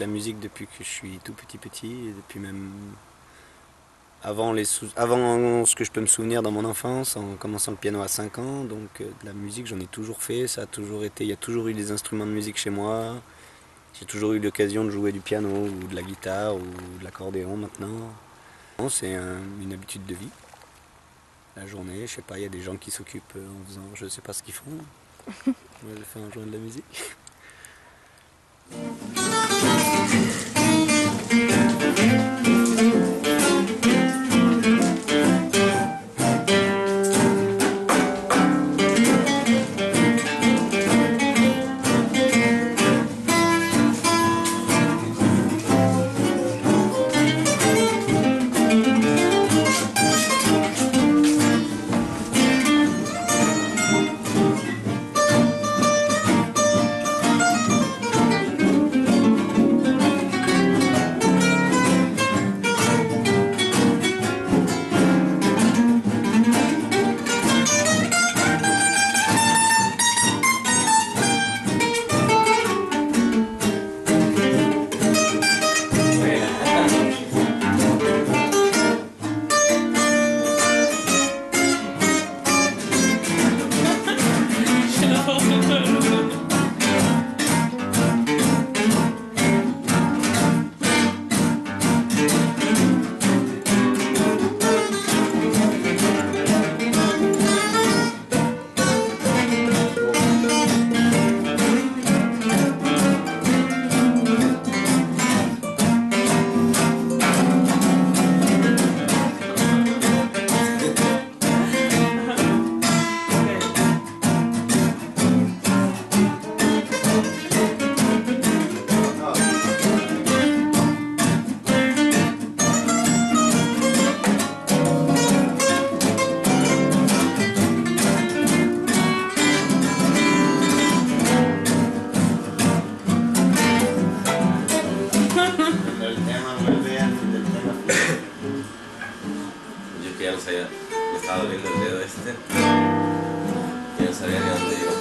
la musique depuis que je suis tout petit, et depuis même avant ce que je peux me souvenir dans mon enfance, en commençant le piano à 5 ans. Donc de la musique, j'en ai toujours fait, ça a toujours été, il y a toujours eu des instruments de musique chez moi. J'ai toujours eu l'occasion de jouer du piano ou de la guitare ou de l'accordéon maintenant. C'est une habitude de vie. La journée, je sais pas, il y a des gens qui s'occupent en faisant, je sais pas ce qu'ils font. Moi, je fais en jouant de la musique. Ya no sabía, me estaba doliendo el dedo este, ya no sabía ni dónde iba.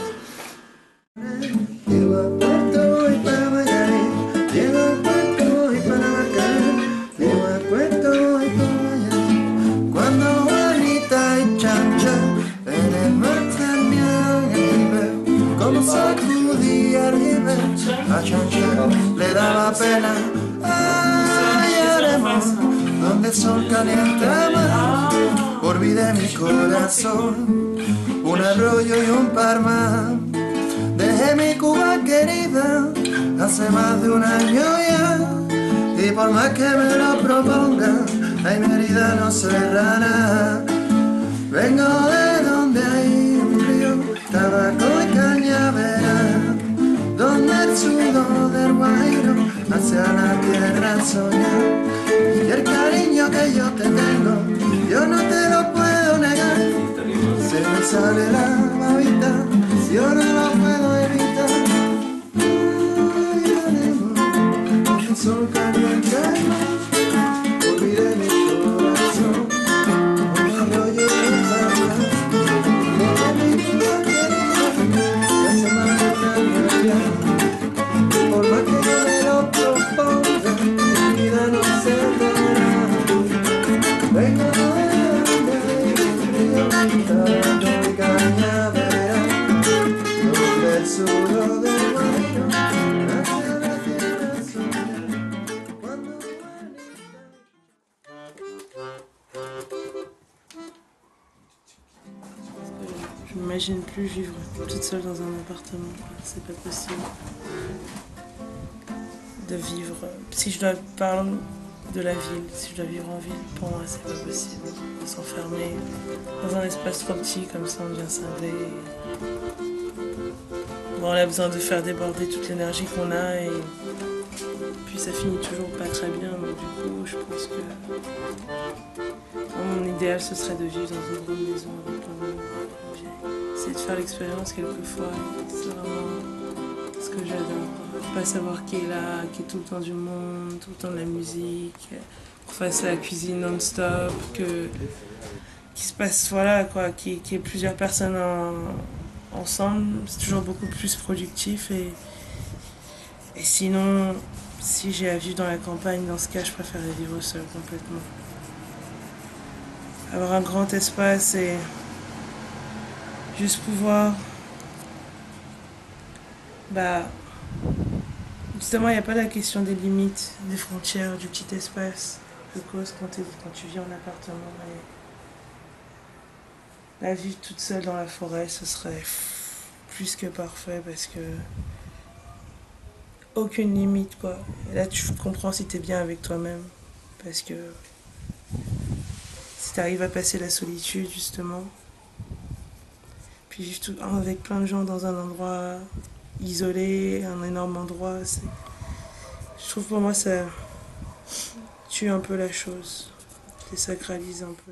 Llego a Puerto voy para Miami, llego a Puerto voy para Bacán, llego a Puerto voy para Miami. Cuando Juanita y Chancha en el mar terminan el nivel, como sacudía el nivel, a Chancha le daba pena. Ay, haremos donde el sol calienta más, por vida de mi corazón, un arroyo y un par más. Dejé mi Cuba querida hace más de un año ya, y por más que me lo proponga, ay, mi herida no cerrará. Vengo de donde hay un río, tabaco y cañaveral, donde el sudor del guairo hacia la tierra soñar. Y el cariño que yo te tengo, yo no te lo puedo negar. Se me sale la babita, yo no lo puedo evitar. Ay, haremos el sol caliente más, olvidé mi corazón, un arroyo y un barra. Dejé mi Cuba querida, y hace más de un año ya, por más que yo me lo proponga, mi vida no se dará. Vengo de donde hay un río, tabaco y cañaveral, donde el sudor del guairo hacia la tierra soñar. Cuando Je m'imagine plus vivre toute seule dans un appartement, c'est pas possible. De vivre, si je dois parler de la ville, si je dois vivre en ville, pour moi c'est pas possible. De s'enfermer dans un espace trop petit, comme ça on devient scindé. Bon, on a besoin de faire déborder toute l'énergie qu'on a et puis ça finit toujours pas très bien, donc du coup je pense que mon idéal ce serait de vivre dans une grande maison avec plein de projets. C'est de faire l'expérience quelquefois, c'est vraiment ce que j'adore. Pas savoir qui est là, qui est tout le temps du monde, tout le temps de la musique, qu'on fasse la cuisine non-stop, qu'il se passe, voilà quoi, qu'il y ait plusieurs personnes ensemble, c'est toujours beaucoup plus productif et sinon si j'ai à vivre dans la campagne, dans ce cas, je préférerais vivre seule complètement. Avoir un grand espace et juste pouvoir... Bah, justement, il n'y a pas la question des limites, des frontières, du petit espace de cause quand tu vis en appartement. Et la vie toute seule dans la forêt, ce serait plus que parfait parce que aucune limite, quoi. Et là, tu comprends si tu es bien avec toi-même parce que si tu arrives à passer la solitude, justement, puis vivre avec plein de gens dans un endroit isolé, un énorme endroit, je trouve pour moi ça tue un peu la chose, désacralise un peu.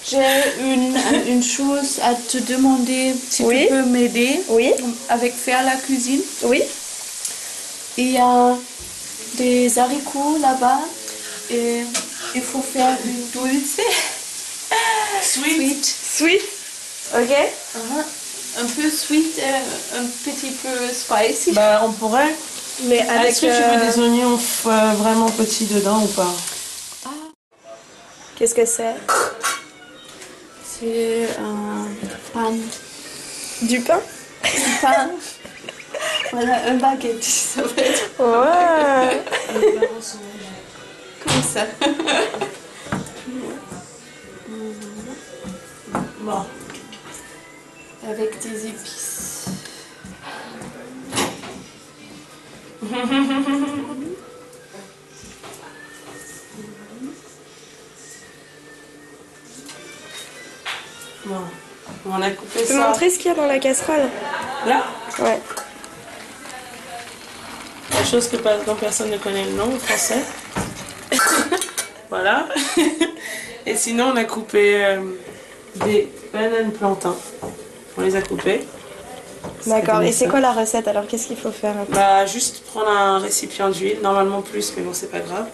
J'ai une chose à te demander, si Oui. tu peux m'aider Oui. avec faire la cuisine. Oui. Il y a des haricots là-bas et il faut faire une dulce. Sweet. Sweet. Ok. Un peu sweet, un petit peu spicy. Bah, on pourrait. Mais avec. Est-ce que tu veux des oignons vraiment petits dedans ou pas? Qu'est-ce que c'est? C'est un pain. Du pain? Du pain. Voilà, un baguette, ça va être Ouais. comme ça. Bon. Avec des épices. Bon. On a coupé Tu peux ça. montrer ce qu'il y a dans la casserole? Là, Ouais. la chose dont personne ne connaît le nom en français. Voilà. Et sinon, on a coupé des bananes plantains. On les a coupées. D'accord. comme Et c'est ça. quoi la recette alors? Qu'est-ce qu'il faut faire après? Bah, juste prendre un récipient d'huile, normalement plus, mais bon, c'est pas grave.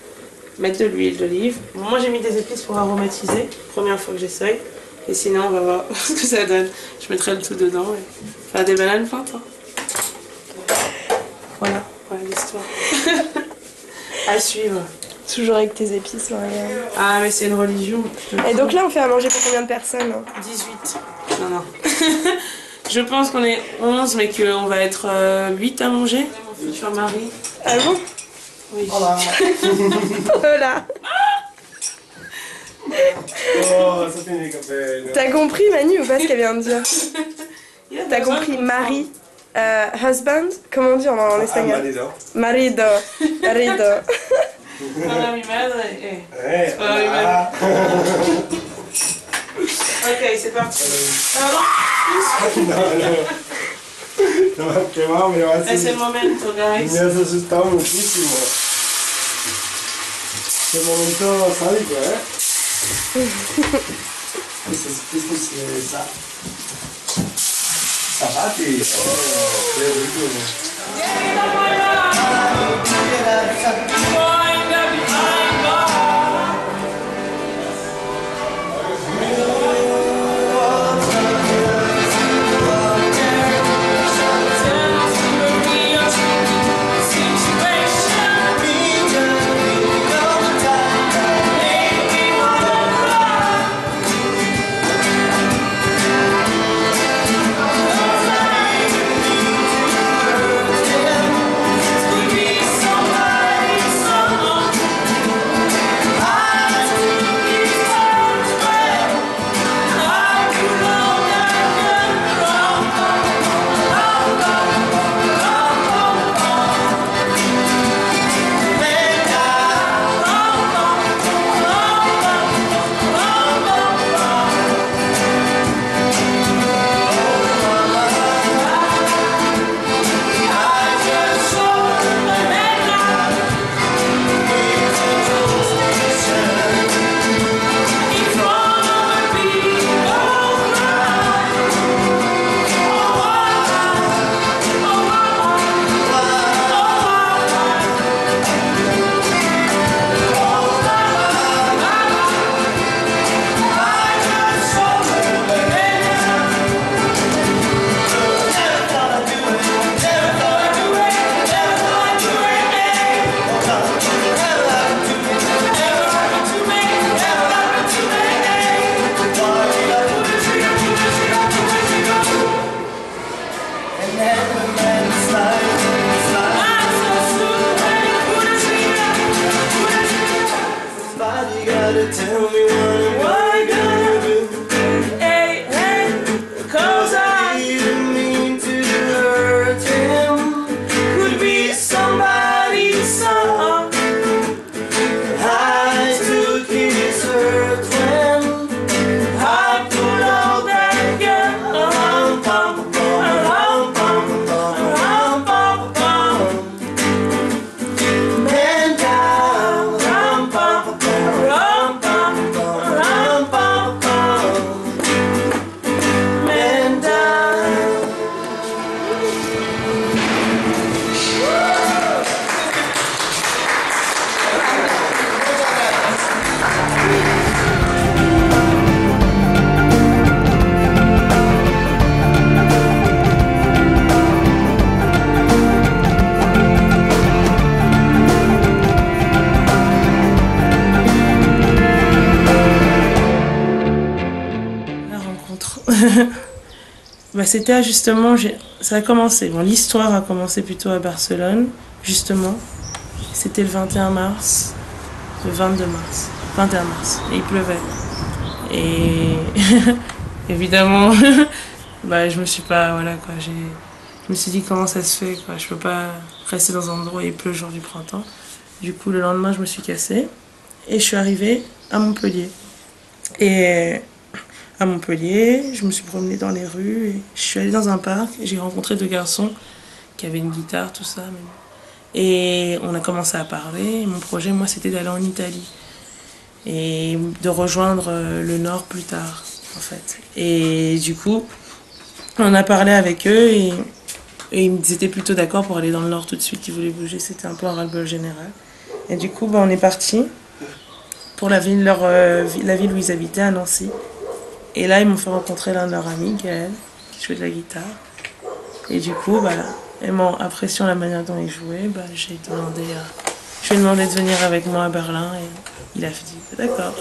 Mettre de l'huile d'olive. Moi, j'ai mis des épices pour aromatiser. Première fois que j'essaye. Et sinon, on va voir ce que ça donne. Je mettrai le tout dedans et faire des bananes plantains. Voilà l'histoire. À suivre. Toujours avec tes épices, Marianne. Ah, mais c'est une religion. Et donc là, on fait à manger pour combien de personnes? 18. Non. Je pense qu'on est 11, mais qu'on va être 8 à manger. Mon futur mari. Ah bon? Oui. Voilà. Oh, ça finit capello. T'as compris, Manu, ou pas ce qu'elle vient de dire? Yeah, T'as compris mari, husband? Comment on dit en espagnol? Marido. Marido. Para mi madre. Para mi Ah. madre. Ok, c'est parti. No, che mamma, Es el momento, guys. me has asustado muchísimo. Qué momento sádico, Esto es Zapati. Oh, qué rico. Somebody rencontre. Bah, c'était justement, ça a commencé, bon, l'histoire a commencé plutôt à Barcelone, justement. C'était le 21 mars, le 22 mars, 21 mars, et il pleuvait. Et évidemment, bah, je me suis pas, voilà quoi, je me suis dit comment ça se fait, quoi, je peux pas rester dans un endroit où il pleut le jour du printemps. Du coup, le lendemain, je me suis cassée et je suis arrivée à Montpellier. Et à Montpellier, je me suis promenée dans les rues et je suis allée dans un parc. J'ai rencontré 2 garçons qui avaient une guitare, tout ça. Et on a commencé à parler. Et mon projet, moi, c'était d'aller en Italie et de rejoindre le Nord plus tard, en fait. Et du coup, on a parlé avec eux et ils étaient plutôt d'accord pour aller dans le Nord tout de suite. Ils voulaient bouger, c'était un peu un ras-le-bol général. Et du coup, bah, on est parti pour la ville où ils habitaient, à Nancy. Et là, ils m'ont fait rencontrer l'un de leurs amis, Gaël, qui jouait de la guitare. Et du coup, bah, appréciant la manière dont il jouait, bah, je lui ai demandé de venir avec moi à Berlin. Et il a dit d'accord.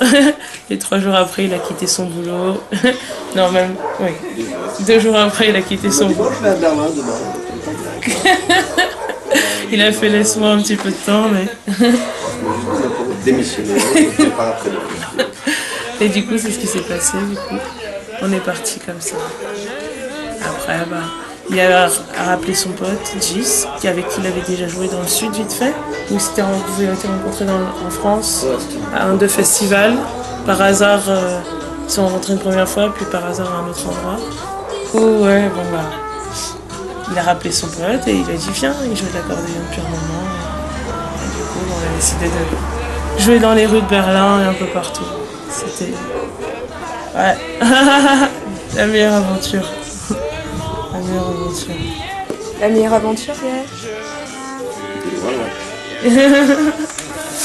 Et 3 jours après, il a quitté son boulot. Non, même, oui. 2 jours après, il a quitté son boulot. Je vais à Berlin demain. Il a fait laisse-moi un petit peu de temps, mais. Pour démissionner, je pars après. Et du coup, c'est ce qui s'est passé. Du coup, on est parti comme ça. Après, bah, il a rappelé son pote, Gis, avec qui il avait déjà joué dans le Sud, vite fait. Où il s'était rencontré en France, à un 2 festivals. Par hasard, ils se sont rencontrés une première fois, puis par hasard à un autre endroit. Oh, ouais, bon, bah. Il a rappelé son pote et il a dit viens, il jouait de l'accordéon depuis un moment. Et du coup, on a décidé de jouer dans les rues de Berlin et un peu partout. C'était. Ouais. La meilleure aventure. La meilleure aventure. La meilleure aventure, Gaël?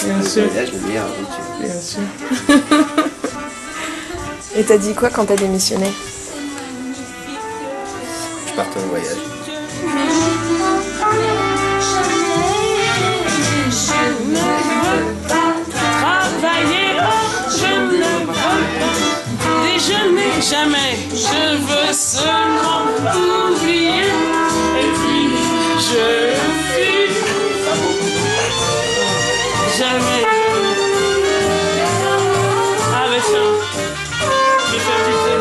Bien sûr. Voyage, la meilleure aventure. Bien sûr. Et t'as dit quoi quand t'as démissionné? Je partais en voyage. Travailler, je ne veux pas déjeuner jamais. Je veux seulement oublier. Et puis je fuis. Jamais. Ah mais tiens, j'ai fait buter.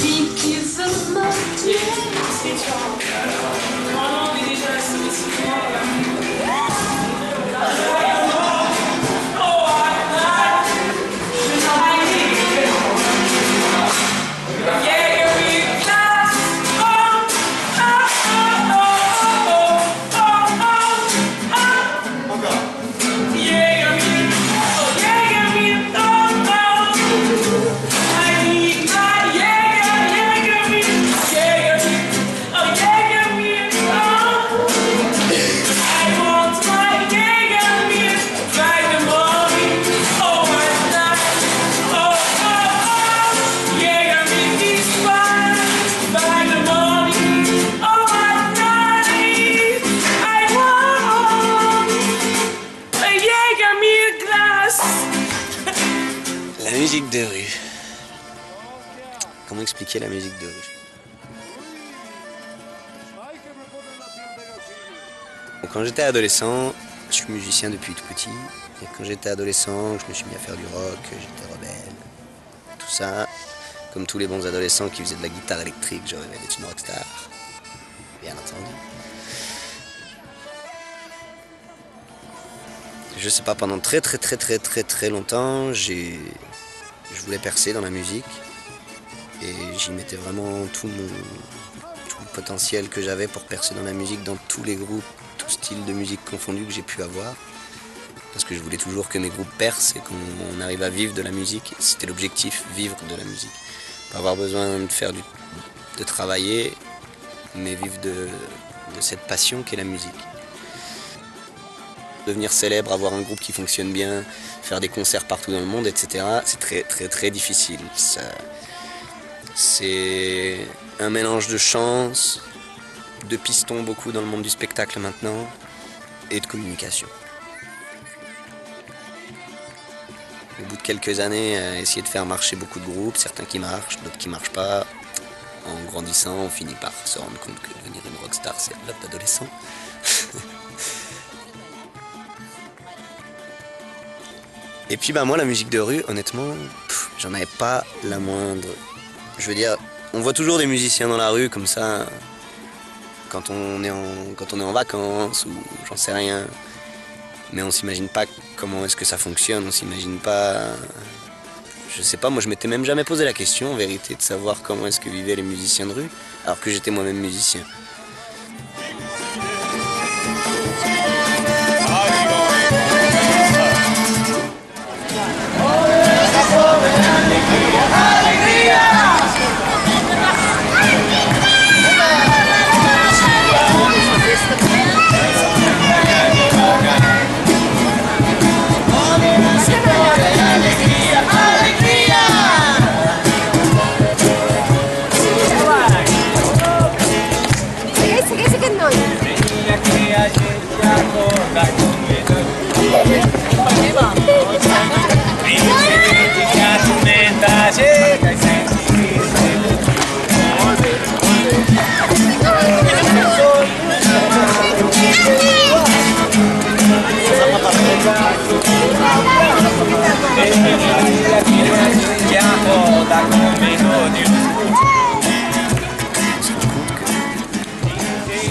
Vie qui veut me tuer. La musique de rue. Comment expliquer la musique de rue? Bon, quand j'étais adolescent, je suis musicien depuis tout petit. Et quand j'étais adolescent, je me suis mis à faire du rock, j'étais rebelle. Tout ça, comme tous les bons adolescents qui faisaient de la guitare électrique, je rêvais d'être une rockstar. Bien entendu. Je sais pas, pendant très longtemps, je voulais percer dans la musique et j'y mettais vraiment tout le potentiel que j'avais pour percer dans la musique, dans tous les groupes, tout style de musique confondu que j'ai pu avoir. Parce que je voulais toujours que mes groupes percent et qu'on arrive à vivre de la musique. C'était l'objectif, vivre de la musique. Pas avoir besoin de travailler, mais vivre cette passion qu'est la musique. Devenir célèbre, avoir un groupe qui fonctionne bien, faire des concerts partout dans le monde, etc., c'est très très très difficile. C'est un mélange de chance, de pistons beaucoup dans le monde du spectacle maintenant, et de communication. Au bout de quelques années, essayer de faire marcher beaucoup de groupes, certains qui marchent, d'autres qui marchent pas. En grandissant, on finit par se rendre compte que devenir une rockstar, c'est l'œuvre d'adolescent. Et puis moi, la musique de rue, honnêtement, j'en avais pas la moindre. Je veux dire, on voit toujours des musiciens dans la rue comme ça, quand on est en vacances ou j'en sais rien. Mais on s'imagine pas comment est-ce que ça fonctionne, on s'imagine pas... Je sais pas, moi je m'étais même jamais posé la question en vérité de savoir comment est-ce que vivaient les musiciens de rue, alors que j'étais moi-même musicien.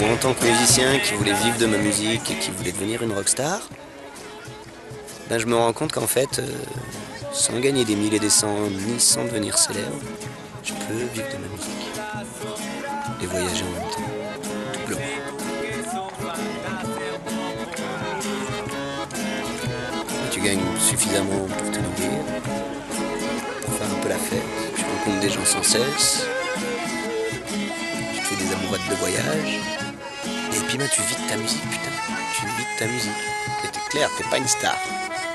En tant que musicien qui voulait vivre de ma musique et qui voulait devenir une rockstar, je me rends compte qu'en fait, sans gagner des milliers et des cents, ni sans devenir célèbre, je peux vivre de ma musique et voyager en même temps, doublement. Tu gagnes suffisamment pour te nourrir, pour faire un peu la fête, tu rencontres des gens sans cesse, tu fais des amoureuses de voyage. Et puis tu vis de ta musique, putain. Tu vis de ta musique. Et t'es clair, t'es pas une star.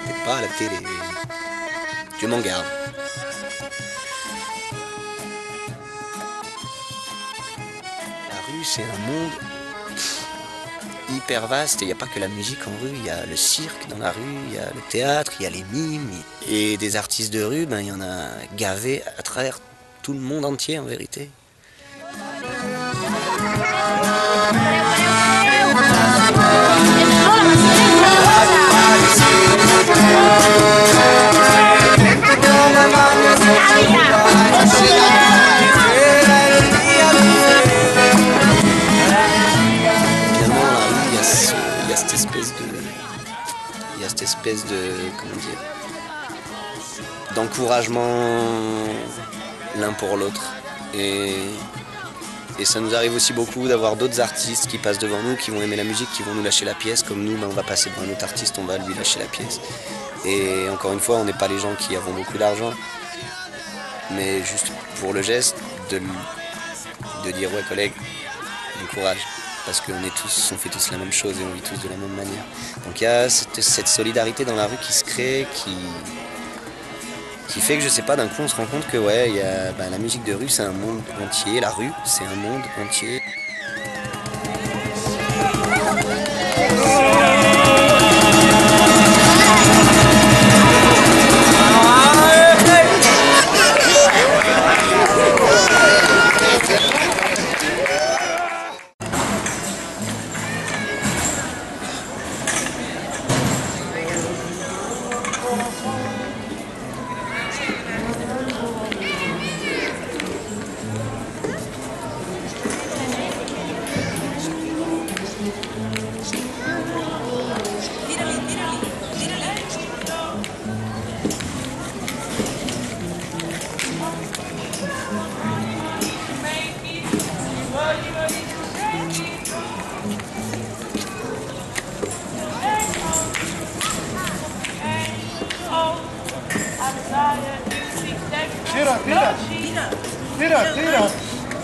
T'es pas à la télé. Dieu m'en garde. La rue, c'est un monde hyper vaste. Et il n'y a pas que la musique en rue. Il y a le cirque dans la rue, il y a le théâtre, il y a les mimes. Et des artistes de rue, il y en a gavés à travers tout le monde entier en vérité. Il y a cette espèce de comment dire, d'encouragement l'un pour l'autre. Et ça nous arrive aussi beaucoup d'avoir d'autres artistes qui passent devant nous, qui vont aimer la musique, qui vont nous lâcher la pièce, comme nous, on va passer devant un autre artiste, on va lui lâcher la pièce. Et encore une fois, on n'est pas les gens qui avons beaucoup d'argent, mais juste pour le geste de dire ouais collègue, bon courage, parce qu'on fait tous la même chose et on vit tous de la même manière. Donc il y a cette solidarité dans la rue qui se crée, qui fait que je sais pas, d'un coup on se rend compte que ouais, la musique de rue c'est un monde entier, la rue c'est un monde entier.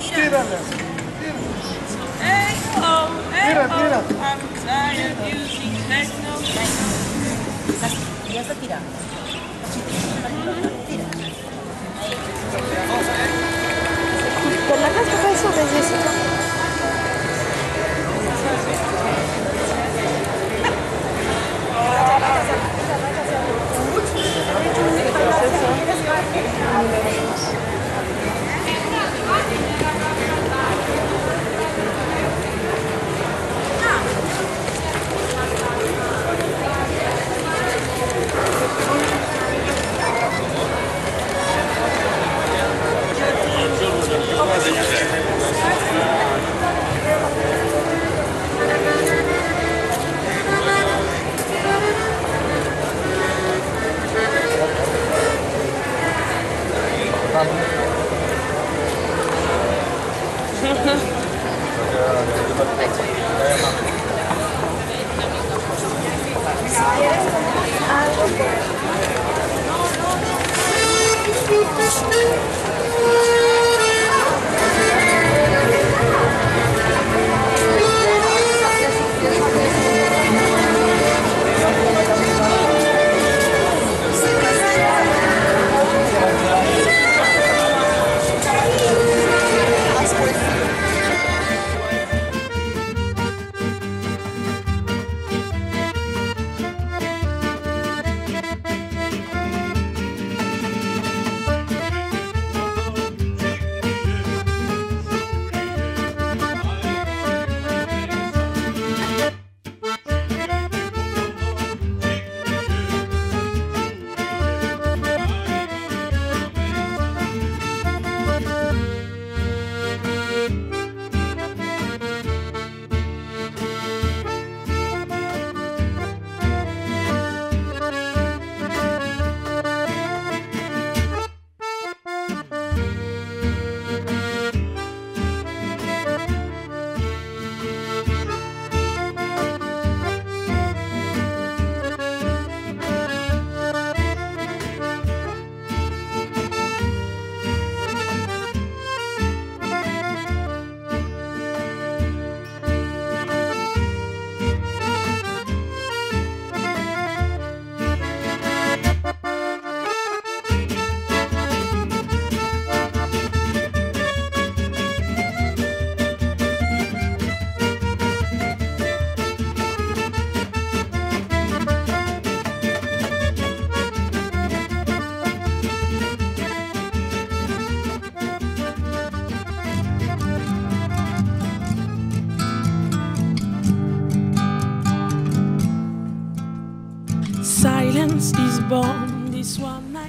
Tira. T'as de la place pour faire ça, vas-y, c'est toi.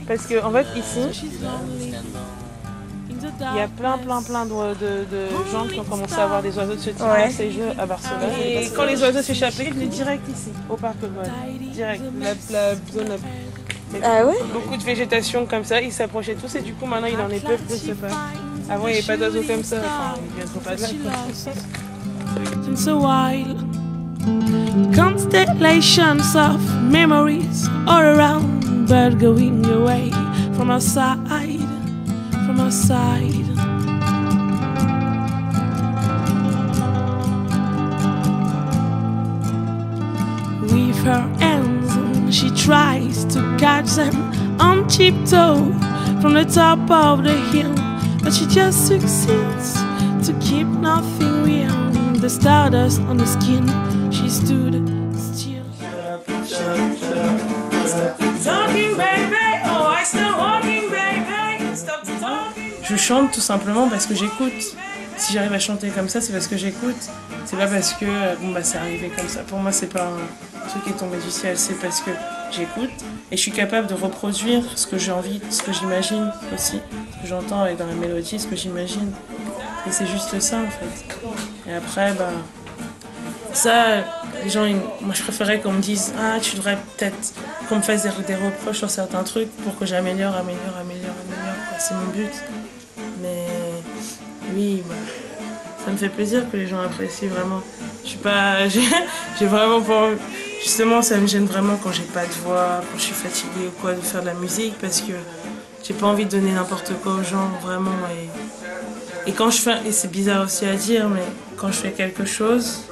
Parce que en fait ici, il y a plein de gens qui ont commencé à avoir des oiseaux de ce type là, ces jeux à Barcelone. Et quand les oiseaux s'échappaient, ils venaient direct ici, au parc Güell. Direct, la zone. Ah ouais? Beaucoup de végétation comme ça, ils s'approchaient tous et du coup maintenant il en est peu de ce parc. Avant il n'y avait pas d'oiseaux comme ça, enfin ils viendront pas de là. Since a while, constellations of memories all around, but going away from our side, from our side. With her hands, she tries to catch them on tiptoe from the top of the hill, but she just succeeds to keep nothing real. The stardust on the skin, she stood still. Talking baby, oh I still walking baby, stop talking. Je chante tout simplement parce que j'écoute. Si j'arrive à chanter comme ça, c'est parce que j'écoute. C'est pas parce que bon bah c'est arrivé comme ça. Pour moi c'est pas un truc qui est tombé du ciel, c'est parce que j'écoute et je suis capable de reproduire ce que j'ai envie, ce que j'imagine aussi, ce que j'entends avec dans la mélodie, ce que j'imagine. Et c'est juste ça en fait. Et après, bah, ça, les gens, moi je préférais qu'on me dise « Ah, tu devrais peut-être qu'on me fasse des reproches sur certains trucs pour que j'améliore, quoi. C'est mon but. » Mais oui, bah, ça me fait plaisir que les gens apprécient vraiment. Je suis pas... J'ai vraiment pas... Justement, ça me gêne vraiment quand j'ai pas de voix, quand je suis fatiguée ou quoi, de faire de la musique parce que j'ai pas envie de donner n'importe quoi aux gens, vraiment. Et quand je fais, et c'est bizarre aussi à dire, mais quand je fais quelque chose,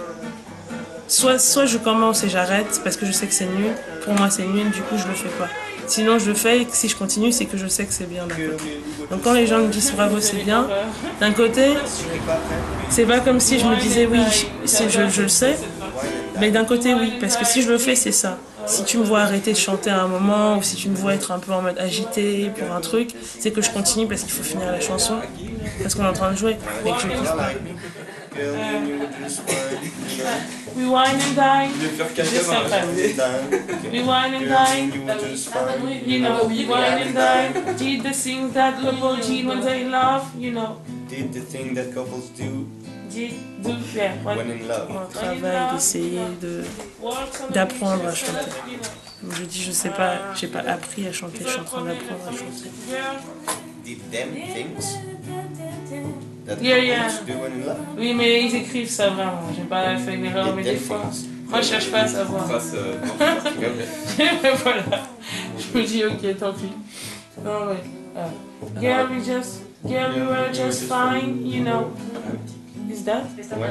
soit je commence et j'arrête parce que je sais que c'est nul. Pour moi, c'est nul, du coup, je le fais pas. Sinon, je le fais et si je continue, c'est que je sais que c'est bien d'un côté. Donc quand les gens me disent bravo, c'est bien, d'un côté, c'est pas comme si je me disais oui, je le sais, mais d'un côté, oui, parce que si je le fais, c'est ça. Si tu me vois arrêter de chanter à un moment, ou si tu me vois être un peu en mode agité pour un truc, c'est que je continue parce qu'il faut finir la chanson, parce qu'on est en train de jouer, mais que je kiffe pas. We wine and dine. Juste après. We wine and dine. You know, we wine and dine. Did the things that couple did when they love, you know. Did the thing that couples do Yeah, when in love. un travail d'essayer d'apprendre à chanter. Comme je dis, je sais pas, j'ai pas appris à chanter, je suis en train d'apprendre à chanter. Did them things that Yeah. couples do when in love. Oui, mais ils écrivent ça vraiment, j'ai pas fait l'erreur, mais des fois, moi je cherche pas à savoir. Voilà, je me dis ok, tant pis. Non, ouais. Yeah, we were just fine, you know. Is that?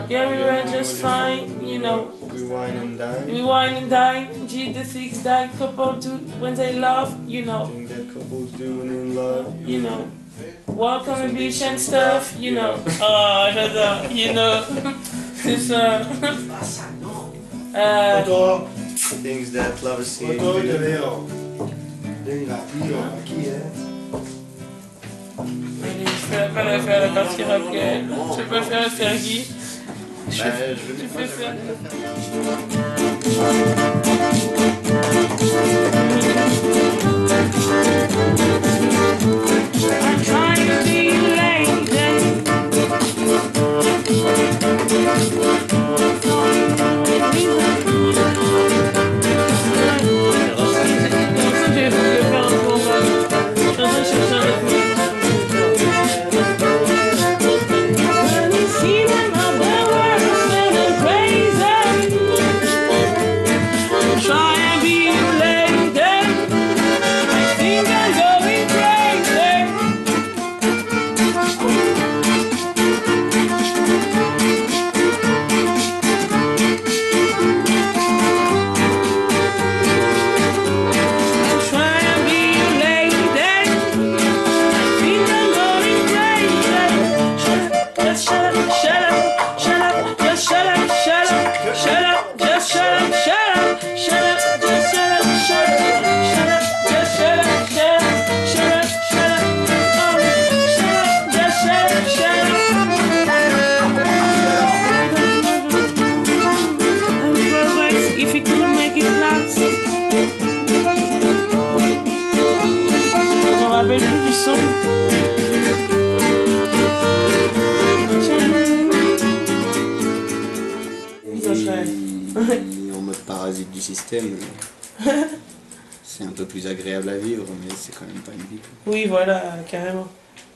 Yeah, we were just fine, you know. We wine and dine. We wine and dine, did the things that couple do when they love, you know. Thing that couples do when in love. You know. Walk on the beach and stuff, you know. Oh, j'adore, you know. C'est ça. Things that lovers see. Allez, je vais pas la faire la partie rappel. Je vais pas faire la Fergie. Tu fais ça. I'm trying to be En mode parasite du système, c'est un peu plus agréable à vivre, mais c'est quand même pas une vie. Oui, voilà, carrément.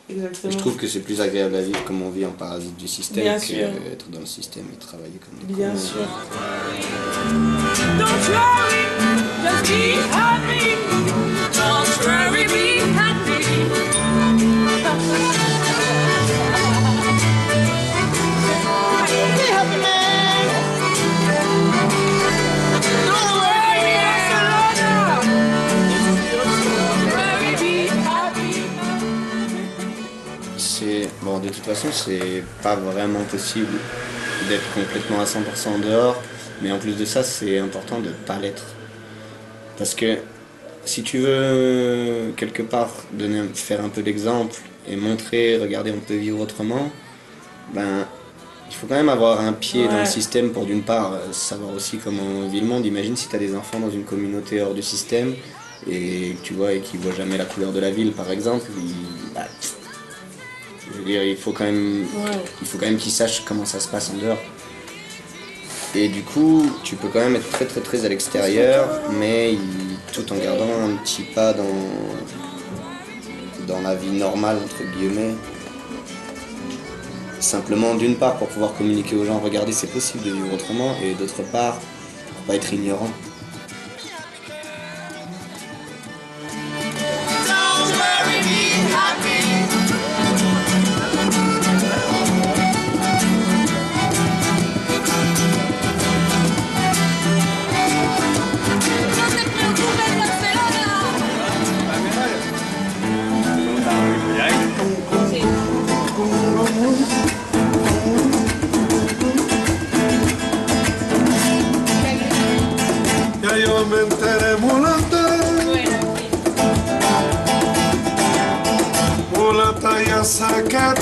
Exactement. Je trouve que c'est plus agréable à vivre comme on vit en parasite du système Bien que sûr. être dans le système et travailler comme des Bien cons. sûr. Don't worry, just be happy. Don't worry, be happy. Be happy, man. Don't worry, Barcelona. Don't worry, be happy. Bon, de toute façon, c'est pas vraiment possible d'être complètement à 100% dehors, mais en plus de ça, c'est important de pas l'être. Parce que si tu veux quelque part faire un peu d'exemple et montrer, regardez, on peut vivre autrement, ben il faut quand même avoir un pied dans le système pour d'une part savoir aussi comment vit le monde. Imagine si tu as des enfants dans une communauté hors du système et tu vois et qu'ils voient jamais la couleur de la ville par exemple, je veux dire, il faut quand même qu'ils sachent comment ça se passe en dehors. Et du coup, tu peux quand même être très très très à l'extérieur, mais tout en gardant un petit pas dans la vie normale, entre guillemets. Simplement, d'une part, pour pouvoir communiquer aux gens, regardez, c'est possible de vivre autrement, et d'autre part, pour pas être ignorant. yo me enteré mulata. Mulata ya saca